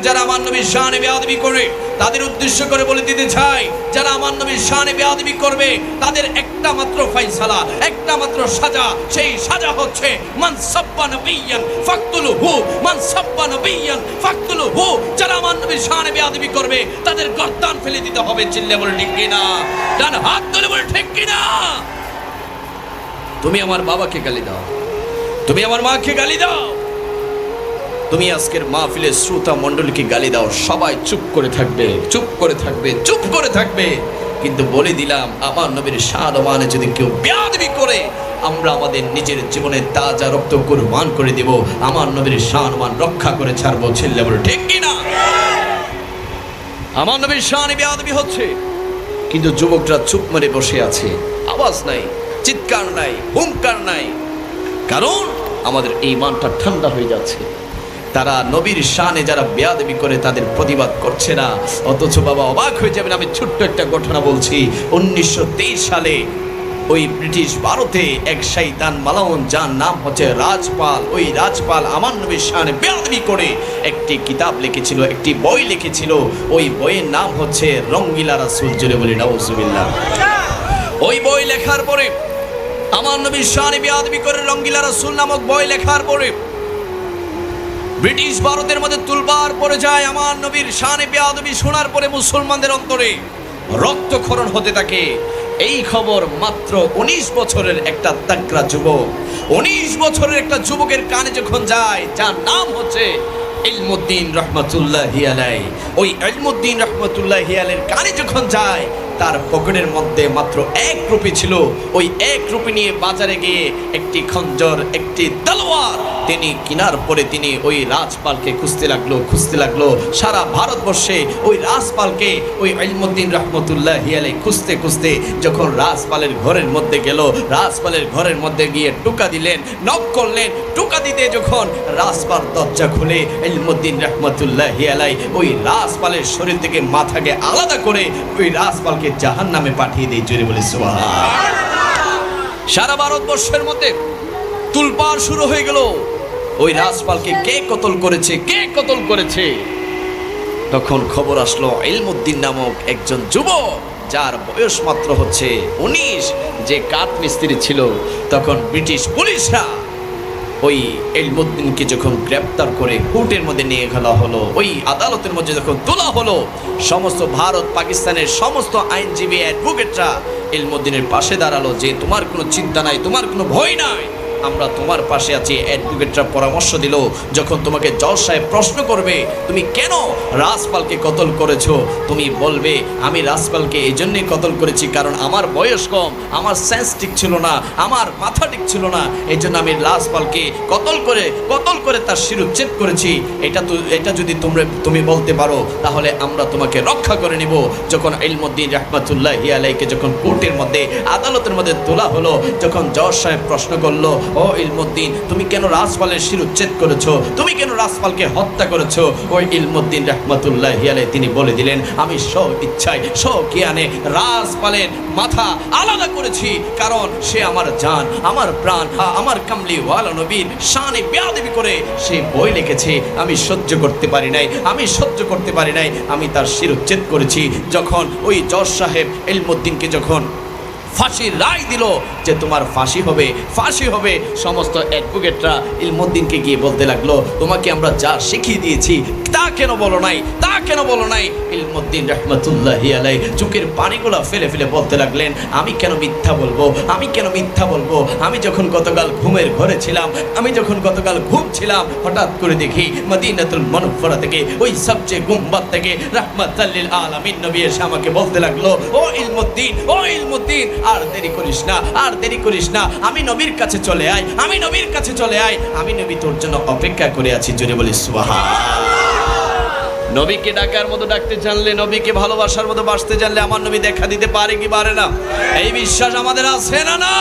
যারা আমার নবীর শানে বেয়াদবি করে তাদের উদ্দেশ্য করে বলে দিতে চাই, যারা আমার নবীর শানে বেয়াদবি করবে তাদের একটা মাত্র ফয়সালা, একটা মাত্র সাজা। সেই সাজা হচ্ছে মান সাব্বা নবিয়ান ফাকতুলহু, মান সাব্বা নবিয়ান ফাকতুলহু। যারা আমার নবীর শানে বেয়াদবি করবে তাদের গর্দান ফেলে দিতে হবে। চিল্লে বলে ঠিক কিনা? ডান হাত তুলে বলে ঠিক কিনা? তুমি আমার বাবাকে গালি দাও, তুমি আমার মাকে গালি দাও, তুমি আজকের মাহফিলের শ্রোতা মণ্ডলীকে গালি দাও, সবাই চুপ করে থাকবে, চুপ করে থাকবে, চুপ করে থাকবে। কিন্তু বলে দিলাম, আমার নবীর শান ও মানে যদি কেউ বেয়াদবি করে, আমরা আমাদের নিজের জীবনে তাজা রক্ত কুরবান করে দেব, আমার নবীর শান ও মান রক্ষা করে ছাড়বো। ছেলে বলে ঠিক কিনা? আমার নবীর শানে বেয়াদবি হচ্ছে, কিন্তু যুবকরা চুপ মেরে বসে আছে, আওয়াজ নাই, চিৎকার নাই, হুঙ্কার নাই, কারণ আমাদের এই মানটা ঠান্ডা হয়ে যাচ্ছে। তারা নবীর শানে যারা বেয়াদবি করে তাদের প্রতিবাদ করছে না। অথচ বাবা অবাক হয়ে যাবেন, আমি ছোট্ট একটা ঘটনা বলছি। 1923 সালে ওই ব্রিটিশ ভারতে এক শয়তান মালাউন, যার নাম হচ্ছে রাজপাল, ওই রাজপাল আমার নবীর শানে বেয়াদবি করে একটি কিতাব লিখেছিল, একটি বই লিখেছিল। ওই বইয়ের নাম হচ্ছে রঙ্গিলা রাসূল। জোরে বলি নাউজুবিল্লাহ। ওই বই লেখার পরে, আমার নবীর শানে বেয়াদবি করে রঙ্গিলা রাসূল নামক বই লেখার পরে ব্রিটিশ ভারতের মধ্যে তুলবার পড়ে যায়। আমার নবীর শানে বেয়াদবি শোনার পরে মুসলমানদের অন্তরে রক্তক্ষরণ হতে থাকে। এই খবর মাত্র 19 বছরের একটা তাকড়া যুবক, 19 বছরের একটা যুবকের কানে যখন যায়, যার নাম হচ্ছে ইলমুদ্দিন রহমাতুল্লাহি আলাইহি, ওই ইলমুদ্দিন রহমাতুল্লাহি আলাইহির কানে যখন যায়, তার পকেটের মধ্যে মাত্র 1 রুপি ছিল। ওই 1 রুপি নিয়ে বাজারে গিয়ে একটি খঞ্জর, একটি তলোয়ার তিনি কেনার পরে তিনি ওই রাজপালকে খুঁজতে লাগলো সারা ভারতবর্ষে। ওই রাজপালকে ওই ইলমুদ্দিন রহমাতুল্লাহি আলাইহি খুঁজতে খুঁজতে যখন রাজপালের ঘরের মধ্যে গেল, রাজপালের ঘরের মধ্যে গিয়ে টোকা দিলেন, নক করলেন। টোকা দিতে যখন রাজপাল দরজা খুলে, ইলমুদ্দিন রহমাতুল্লাহি আলাইহি ওই রাজপালের শরীর থেকে মাথাকে আলাদা করে ওই রাজপালকে জাহান্নামে পাঠিয়ে দেয়। জোরে বলি সুবহানাল্লাহ। সারা ভারতবর্ষের মধ্যে তুলপাড় শুরু হয়ে গেল, ওই রাজপালকে কে কতল করেছে, কে কতল করেছে। তখন খবর আসলো ইলমুদ্দিন নামক একজন যুবক, যার বয়স মাত্র হচ্ছে 19, যে কাঠ মিস্ত্রি ছিল। তখন ব্রিটিশ পুলিশরা ওই ইলমুদ্দিনকে যখন গ্রেপ্তার করে কোর্টের মধ্যে নিয়ে গেলা হলো, ওই আদালতের মধ্যে যখন তোলা হলো, সমস্ত ভারত পাকিস্তানের সমস্ত আইনজীবী অ্যাডভোকেটরা ইলমুদ্দিনের পাশে দাঁড়ালো যে তোমার কোনো চিন্তা নাই, তোমার কোনো ভয় নাই, আমরা তোমার পাশে আছি। অ্যাডভোকেটরা পরামর্শ দিল, যখন তোমাকে জজ সাহেব প্রশ্ন করবে তুমি কেন রাজপালকে কতল করেছো, তুমি বলবে আমি রাজপালকে এই জন্যই কতল করেছি কারণ আমার বয়স কম, আমার সেন্স ঠিক ছিল না, আমার মাথা ঠিক ছিল না, এই জন্য আমি রাজপালকে কতল করে তার শিরোচ্ছেদ করেছি। এটা যদি তুমি বলতে পারো তাহলে আমরা তোমাকে রক্ষা করে নিব। যখন ইলমুদ্দিন রহমাতুল্লাহি আলাইহিকে যখন কোর্টের মধ্যে, আদালতের মধ্যে তোলা হলো, যখন জজ সাহেব প্রশ্ন করলো, ও ইলমুদ্দিন তুমি কেন রাজপালের শিরোচ্ছেদ করেছো, তুমি কেন রাজপালকে হত্যা করেছো, ওই ইলমুদ্দিন রহমাতুল্লাহি আলাইহি তিনি বলে দিলেন আমি স্ব ইচ্ছায় স্বজ্ঞানে রাজপালের মাথা আলাদা করেছি, কারণ সে আমার জান, আমার প্রাণ, আমার কামলিওয়ালা নবীর শানে বেয়াদবি করে সে বই লিখেছে, আমি সহ্য করতে পারি নাই, আমি তার শিরোচ্ছেদ করেছি। যখন ওই জজ সাহেব ইলমুদ্দিনকে যখন ফাঁসির রায় দিল যে তোমার ফাঁসি হবে, সমস্ত অ্যাডভোকেটরা ইলমুদ্দিনকে গিয়ে বলতে লাগলো তোমাকে আমরা যা শিখিয়ে দিয়েছি তা কেন বলো নাই। ইলমুদ্দিন রহমাতুল্লাহি আলাইহি চোখের পানিগুলো ফেলে ফেলে বলতে লাগলেন আমি কেন মিথ্যা বলবো, আমি যখন গতকাল ঘুমের ঘরে ছিলাম, ঘুম ছিলাম, হঠাৎ করে দেখি মদিনাতুল মুনাওয়ারা থেকে ওই সবচেয়ে গুম্বাদ থেকে রাহমাতাল লিল আলামিন নবী এসে আমাকে বলতে লাগলো ও ইলমুদ্দিন আর দেরি করিস না, আমি নবীর কাছে চলে আয়, আমি নবী তোর জন্য অপেক্ষা করে আছি। জোরে বলি সুবহানাল্লাহ। নবীকে ডাকার মতো ডাকতে জানলে, নবীকে ভালোবাসার মতো বাসতে জানলে আমার নবী দেখা দিতে পারে কি পারে না? এই বিশ্বাস আমাদের আছে না?